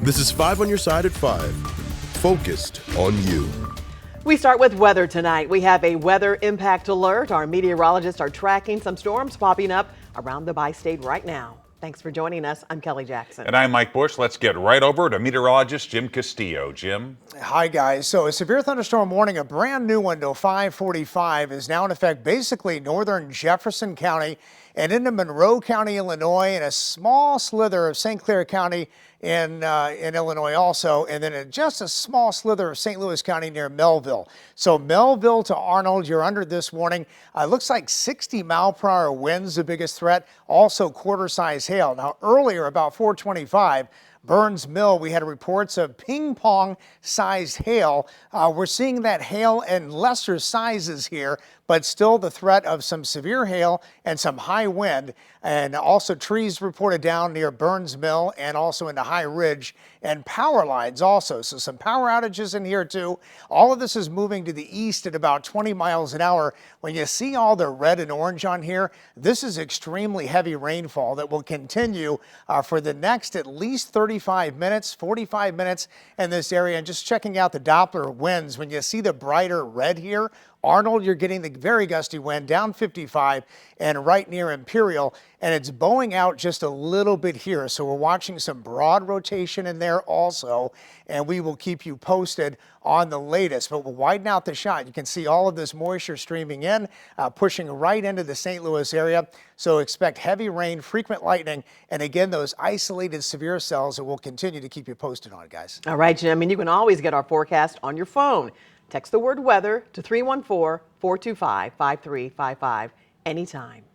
This is 5 on your side at 5. Focused on you. We start with weather tonight. We have a weather impact alert. Our meteorologists are tracking some storms popping up around the bi-state right now. Thanks for joining us. I'm Kelly Jackson. And I'm Mike Bush. Let's get right over to meteorologist Jim Castillo. Jim? Hi, guys. So a severe thunderstorm warning, a brand new one till 5:45, is now in effect basically northern Jefferson County and into Monroe County, Illinois, and a small slither of St. Clair County in Illinois also, and then just a small slither of St. Louis County near Melville. So Melville to Arnold, you're under this warning. Looks like 60-mile-per-hour winds, the biggest threat. Also quarter-size hail. Now earlier, about 4:25, Burns Mill, we had reports of ping-pong-sized hail. We're seeing that hail in lesser sizes here, but still the threat of some severe hail and some high wind. And also trees reported down near Burns Mill and also into High Ridge, and power lines also. So some power outages in here too. All of this is moving to the east at about 20 miles an hour. When you see all the red and orange on here, this is extremely heavy rainfall that will continue for the next at least 35 minutes, 45 minutes in this area. And just checking out the Doppler winds, when you see the brighter red here, Arnold, you're getting the very gusty wind down 55 and right near Imperial, and it's bowing out just a little bit here. So we're watching some broad rotation in there also, and we will keep you posted on the latest. But we'll widen out the shot. You can see all of this moisture streaming in, pushing right into the St. Louis area. So expect heavy rain, frequent lightning, and again, those isolated severe cells that we'll continue to keep you posted on, guys. All right, Jim, and you can always get our forecast on your phone. Text the word weather to 314-425-5355 anytime.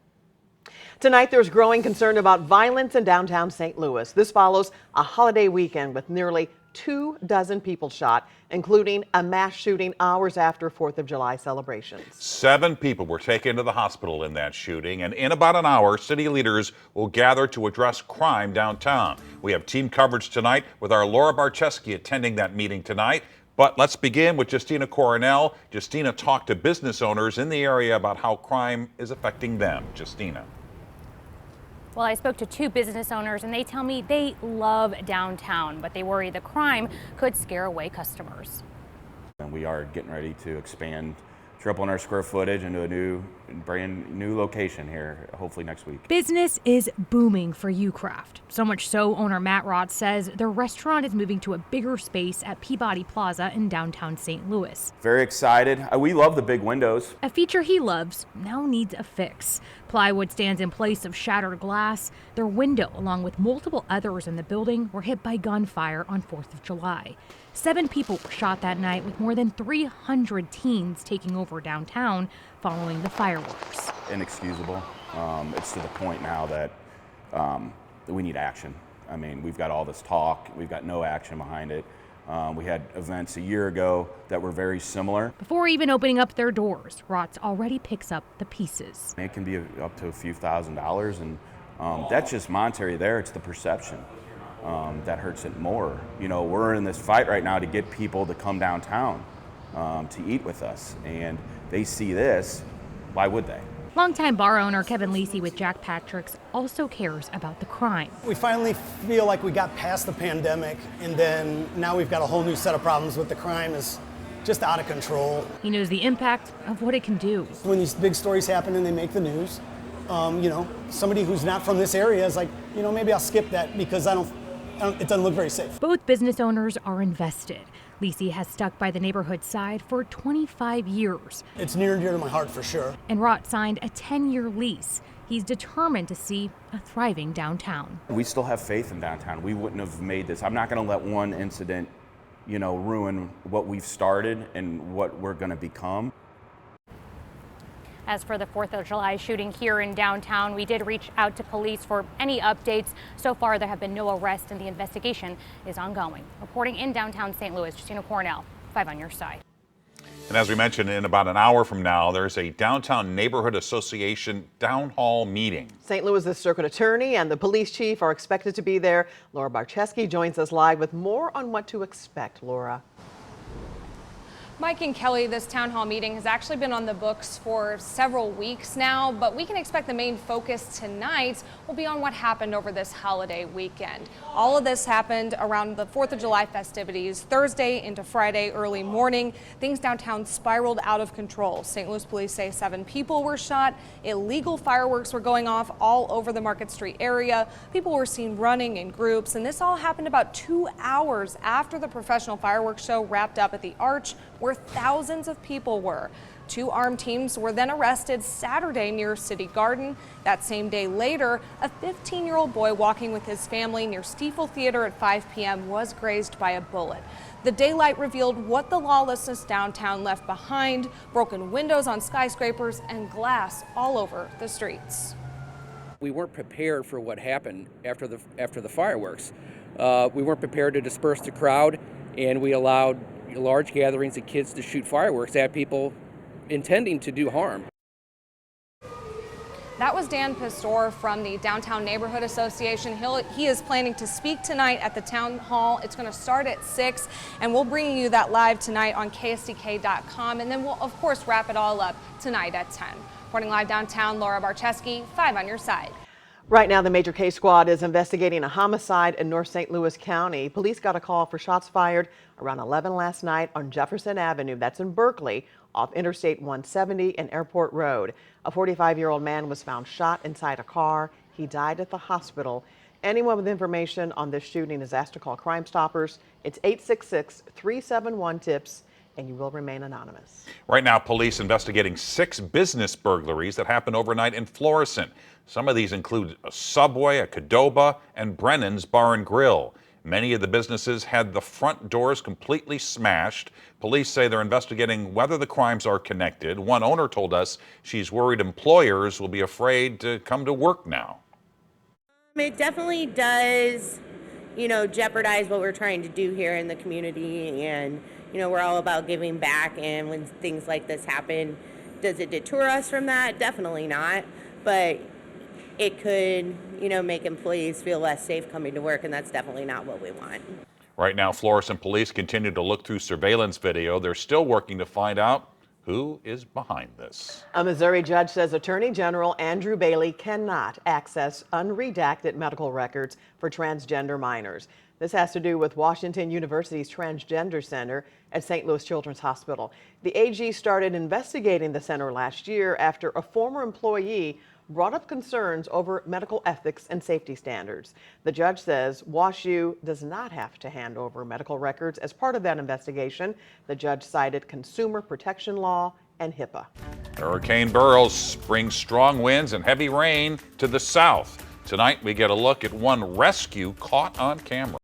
Tonight, there's growing concern about violence in downtown St. Louis. This follows a holiday weekend with nearly 24 people shot, including a mass shooting hours after 4th of July celebrations. 7 people were taken to the hospital in that shooting, and in about an hour, city leaders will gather to address crime downtown. We have team coverage tonight with our Laura Barczewski attending that meeting tonight. But let's begin with Justina Coronel. Justina talked to business owners in the area about how crime is affecting them. Justina. Well, I spoke to 2 business owners and they tell me they love downtown, but they worry the crime could scare away customers. And we are getting ready to expand, tripling our square footage into a brand new location here, hopefully next week. Business is booming for Ucraft. So much so, owner Matt Roth says their restaurant is moving to a bigger space at Peabody Plaza in downtown St. Louis. Very excited. We love the big windows. A feature he loves now needs a fix. Plywood stands in place of shattered glass. Their window, along with multiple others in the building, were hit by gunfire on 4th of July. 7 people were shot that night, with more than 300 teens taking over downtown following the fireworks. Inexcusable. It's to the point now that we need action. I mean, we've got all this talk, we've got no action behind it. We had events a year ago that were very similar. Before even opening up their doors, Rots already picks up the pieces. It can be up to a few $1,000s, and that's just monetary there. It's the perception that hurts it more. You know, we're in this fight right now to get people to come downtown to eat with us, and they see this, why would they? Longtime bar owner Kevin Lisi with Jack Patrick's also cares about the crime. We finally feel like we got past the pandemic, and then now we've got a whole new set of problems with the crime is just out of control. He knows the impact of what it can do. When these big stories happen and they make the news, you know, somebody who's not from this area is like, you know, maybe I'll skip that because it doesn't look very safe. Both business owners are invested. Lisi has stuck by the neighborhood side for 25 years. It's near and dear to my heart for sure. And Rott signed a 10-year lease. He's determined to see a thriving downtown. We still have faith in downtown. We wouldn't have made this. I'm not going to let one incident, you know, ruin what we've started and what we're going to become. As for the 4th of July shooting here in downtown, we did reach out to police for any updates. So far, there have been no arrests and the investigation is ongoing. Reporting in downtown St. Louis, Justina Coronel, 5 on your side. And as we mentioned, in about an hour from now, there's a Downtown Neighborhood Association Town Hall meeting. St. Louis's circuit attorney and the police chief are expected to be there. Laura Barczewski joins us live with more on what to expect. Laura. Mike and Kelly, this town hall meeting has actually been on the books for several weeks now, but we can expect the main focus tonight will be on what happened over this holiday weekend. All of this happened around the 4th of July festivities, Thursday into Friday early morning. Things downtown spiraled out of control. St. Louis police say 7 people were shot. Illegal fireworks were going off all over the Market Street area. People were seen running in groups, and this all happened about 2 hours after the professional fireworks show wrapped up at the Arch, where thousands of people were. 2 armed teams were then arrested Saturday near City Garden. That same day later, a 15-year-old boy walking with his family near Stiefel Theater at 5 p.m. was grazed by a bullet. The daylight revealed what the lawlessness downtown left behind: broken windows on skyscrapers and glass all over the streets. We weren't prepared for what happened after the fireworks. We weren't prepared to disperse the crowd, and we allowed large gatherings of kids to shoot fireworks at people intending to do harm. That was Dan Pastor from the Downtown Neighborhood Association. He is planning to speak tonight at the town hall. It's going to start at 6, and we'll bring you that live tonight on KSDK.com, and then we'll of course wrap it all up tonight at 10. Reporting live downtown, Laura Barczewski, 5 on your side. Right now, the Major Case Squad is investigating a homicide in North St. Louis County. Police got a call for shots fired around 11 last night on Jefferson Avenue. That's in Berkeley, off Interstate 170 and Airport Road. A 45-year-old man was found shot inside a car. He died at the hospital. Anyone with information on this shooting is asked to call Crime Stoppers. It's 866-371-TIPS. And you will remain anonymous. Right now, police investigating 6 business burglaries that happened overnight in Florissant. Some of these include a Subway, a Qdoba, and Brennan's Bar and Grill. Many of the businesses had the front doors completely smashed. Police say they're investigating whether the crimes are connected. One owner told us she's worried employers will be afraid to come to work now. It definitely does, jeopardize what we're trying to do here in the community, and we're all about giving back, and when things like this happen, does it deter us from that? Definitely not, but it could, make employees feel less safe coming to work, and that's definitely not what we want. Right now, Florissant police continue to look through surveillance video. They're still working to find out who is behind this. A Missouri judge says Attorney General Andrew Bailey cannot access unredacted medical records for transgender minors. This has to do with Washington University's Transgender Center at St. Louis Children's Hospital. The AG started investigating the center last year after a former employee brought up concerns over medical ethics and safety standards. The judge says WashU does not have to hand over medical records as part of that investigation. The judge cited consumer protection law and HIPAA. Hurricane Burrows brings strong winds and heavy rain to the south. Tonight, we get a look at one rescue caught on camera.